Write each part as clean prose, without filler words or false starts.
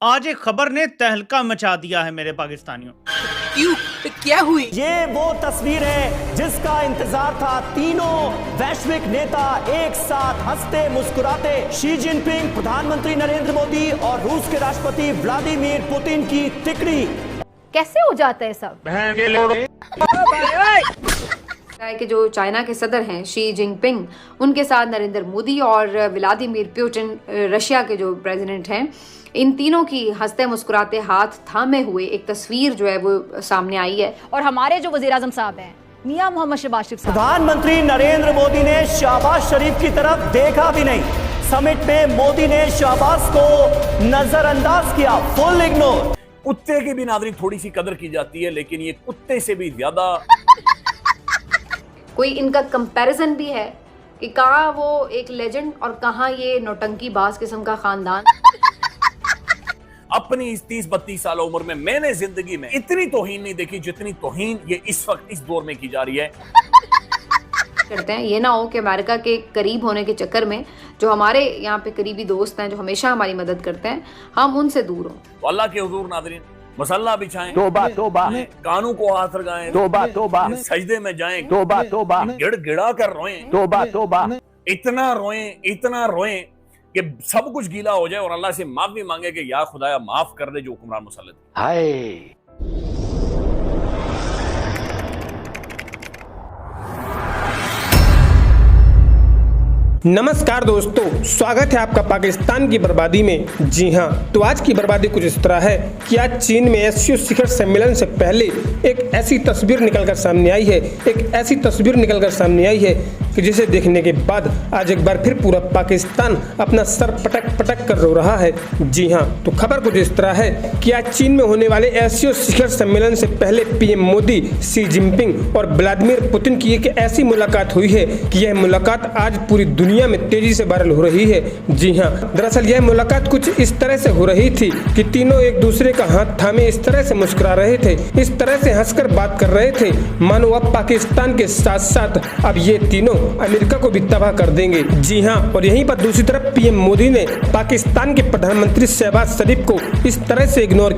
आज एक खबर ने तहलका मचा दिया है मेरे पाकिस्तानियों। क्यों? क्या हुई? ये वो तस्वीर है जिसका इंतजार था। तीनों वैश्विक नेता एक साथ हंसते मुस्कुराते। शी जिनपिंग, प्रधानमंत्री नरेंद्र मोदी और रूस के राष्ट्रपति व्लादिमीर पुतिन की तिकड़ी। कैसे हो जाता है सब? कि जो चाइना के सदर हैं शी जिनपिंग, उनके साथ नरेंद्र मोदी और व्लादिमीर पुतिन रशिया के जो प्रेसिडेंट हैं, इन तीनों की हंसते मुस्कुराते हाथ थामे हुए एक तस्वीर जो है वो सामने आई है। और हमारे जो वजीर आजम साहब हैं मियां मोहम्मद शहबाज शरीफ साहब, प्रधानमंत्री नरेंद्र मोदी ने शहबाज शरीफ की तरफ देखा भी नहीं। समिट में मोदी ने शहबाज को नजरअंदाज किया, फुल इग्नोर। कुत्ते की भी नाज़रीन थोड़ी सी कदर की जाती है, लेकिन ये कुत्ते से भी ज्यादा। कोई इनका कंपैरिजन भी है कि कहाँ वो एक लेजेंड और कहाँ ये नौटंकीबाज किस्म का खानदान। अपनी इस 30-32 साल उम्र में मैंने जिंदगी में इतनी तौहीन नहीं देखी जितनी तौहीन ये इस वक्त इस दौर में की जा रही है। करते हैं ये ना हो कि अमेरिका के करीब होने के चक्कर में जो हमारे यहाँ पे करीबी दोस्त हैं, जो हमेशा हमारी मदद करते हैं, हम उनसे दूर हों। तो अल्लाह के हुजूर नाज़रीन मसल्ला बिछाएं, तौबा तौबा, कानों को हाथ लगाएं, तौबा तौबा, सजदे में जाएं, तौबा तौबा, गिड़गिड़ा कर रोएं, तौबा तौबा। इतना रोएं कि सब कुछ गीला हो जाए और अल्लाह से माफी मांगे कि या खुदाया माफ कर दे जो हुक्मरान मुसल्लत। हाय नमस्कार दोस्तों, स्वागत है आपका पाकिस्तान की बर्बादी में। जी हां, तो आज की बर्बादी कुछ इस तरह है कि आज चीन में एससीओ शिखर सम्मेलन से पहले एक ऐसी तस्वीर निकलकर सामने आई है कि जिसे देखने के बाद आज एक बार फिर पूरा पाकिस्तान अपना सर पटक पटक कर रो रहा है। जी हां, तो खबर कुछ इस तरह है कि आज चीन में होने वाले एससीओ शिखर सम्मेलन से पहले पीएम मोदी, शी जिनपिंग और व्लादिमीर पुतिन की एक ऐसी मुलाकात हुई है कि यह मुलाकात आज पूरी दुनिया में तेजी से वायरल हो रही है। जी हाँ, दरअसल यह मुलाकात कुछ इस तरह से हो रही थी कि तीनों एक दूसरे का हाथ थामे इस तरह से मुस्कुरा रहे थे, इस तरह से हंसकर बात कर रहे थे मानो अब पाकिस्तान के साथ साथ अब ये तीनों अमेरिका को भी तबाह कर देंगे। जी हाँ, और यहीं पर दूसरी तरफ पीएम मोदी ने पाकिस्तान के प्रधानमंत्री शहबाज शरीफ को इस तरह से इग्नोर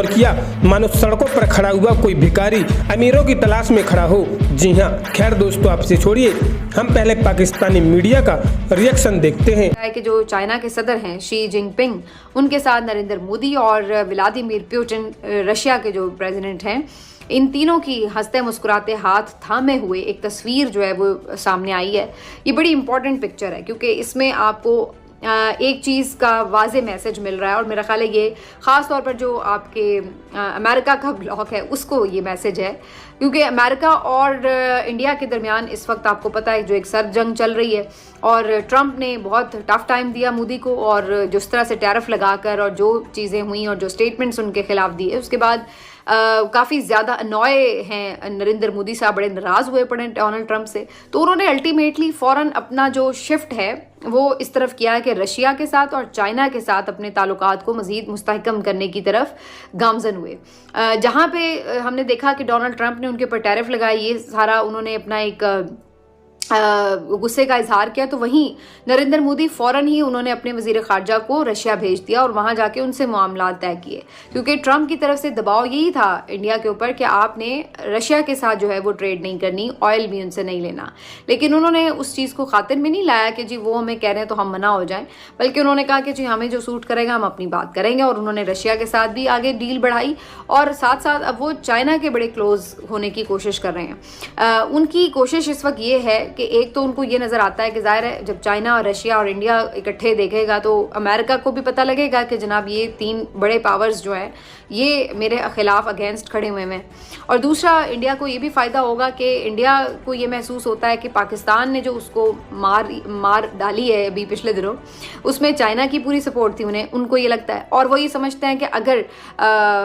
किया मानो सड़कों पर खड़ा हुआ कोई भिखारी अमीरों की तलाश में खड़ा हो। जी हाँ, खैर दोस्तों, आपसे छोड़िए, हम पहले पाकिस्तानी मीडिया का रिएक्शन देखते हैं। कि जो चाइना के सदर हैं शी जिनपिंग, उनके साथ नरेंद्र मोदी और व्लादिमीर पुतिन रशिया के जो प्रेसिडेंट हैं, इन तीनों की हंसते मुस्कुराते हाथ थामे हुए एक तस्वीर जो है वो सामने आई है। ये बड़ी इंपॉर्टेंट पिक्चर है क्योंकि इसमें आपको एक चीज़ का वाज़े मैसेज मिल रहा है और मेरा ख्याल है ये ख़ास तौर पर जो आपके अमेरिका का ब्लॉक है उसको ये मैसेज है, क्योंकि अमेरिका और इंडिया के दरमियान इस वक्त आपको पता है जो एक सर्द जंग चल रही है और ट्रंप ने बहुत टफ टाइम दिया मोदी को, और जिस तरह से टैरिफ लगाकर और जो चीज़ें हुई और जो स्टेटमेंट्स उनके खिलाफ दिए, उसके बाद काफ़ी ज़्यादा अनॉय हैं नरेंद्र मोदी साहब, बड़े नाराज़ हुए पड़े डोनाल्ड ट्रंप से। तो उन्होंने अल्टीमेटली फ़ौरन अपना जो शिफ्ट है वो इस तरफ किया है कि रशिया के साथ और चाइना के साथ अपने ताल्लुकात को मज़ीद मुस्तहकम करने की तरफ गामज़न हुए। जहाँ पे हमने देखा कि डोनाल्ड ट्रंप ने उनके ऊपर टैरिफ लगाई, ये सारा उन्होंने अपना एक गुस्से का इजहार किया, तो वहीं नरेंद्र मोदी फौरन ही उन्होंने अपने वजीर खारजा को रशिया भेज दिया और वहां जाके उनसे मामलात तय किए, क्योंकि ट्रंप की तरफ से दबाव यही था इंडिया के ऊपर कि आपने रशिया के साथ जो है वो ट्रेड नहीं करनी, ऑयल भी उनसे नहीं लेना। लेकिन उन्होंने उस चीज़ को खातिर में नहीं लाया कि जी वो हमें कह रहे हैं तो हम मना हो जाएं, बल्कि उन्होंने कहा कि जी हमें जो सूट करेगा हम अपनी बात करेंगे, और उन्होंने रशिया के साथ भी आगे डील बढ़ाई और साथ साथ अब वो चाइना के बड़े क्लोज होने की कोशिश कर रहे हैं। उनकी कोशिश इस वक्त ये है कि एक तो उनको ये नज़र आता है कि जाहिर है जब चाइना और रशिया और इंडिया इकट्ठे देखेगा तो अमेरिका को भी पता लगेगा कि जनाब ये तीन बड़े पावर्स जो हैं ये मेरे खिलाफ अगेंस्ट खड़े हुए हैं, और दूसरा इंडिया को ये भी फ़ायदा होगा कि इंडिया को ये महसूस होता है कि पाकिस्तान ने जो उसको मार डाली है अभी पिछले दिनों, उसमें चाइना की पूरी सपोर्ट थी उनको ये लगता है, और वो ये समझते हैं कि अगर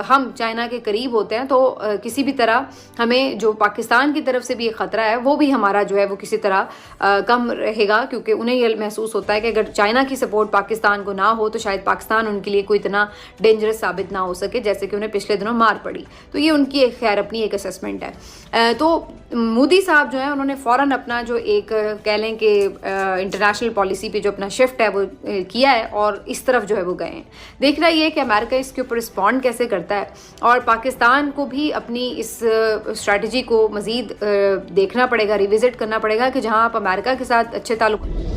हम चाइना के करीब होते हैं तो किसी भी तरह हमें जो पाकिस्तान की तरफ से भी एक ख़तरा है वो भी हमारा जो है वो किसी किसी तरह कम रहेगा, क्योंकि उन्हें ये महसूस होता है कि अगर चाइना की सपोर्ट पाकिस्तान को ना हो तो शायद पाकिस्तान उनके लिए कोई इतना डेंजरस साबित ना हो सके जैसे कि उन्हें पिछले दिनों मार पड़ी। तो ये उनकी एक खैर अपनी एक असेसमेंट है। तो मोदी साहब जो है उन्होंने फ़ौरन अपना जो एक कह लें कि इंटरनेशनल पॉलिसी पे जो अपना शिफ्ट है वो किया है और इस तरफ जो है वो गए हैं। देखना ये है कि अमेरिका इसके ऊपर रिस्पॉन्ड कैसे करता है और पाकिस्तान को भी अपनी इस स्ट्रैटेजी को मज़ीद देखना पड़ेगा, रिविजिट करना पड़ेगा कि जहां आप अमेरिका के साथ अच्छे ताल्लुक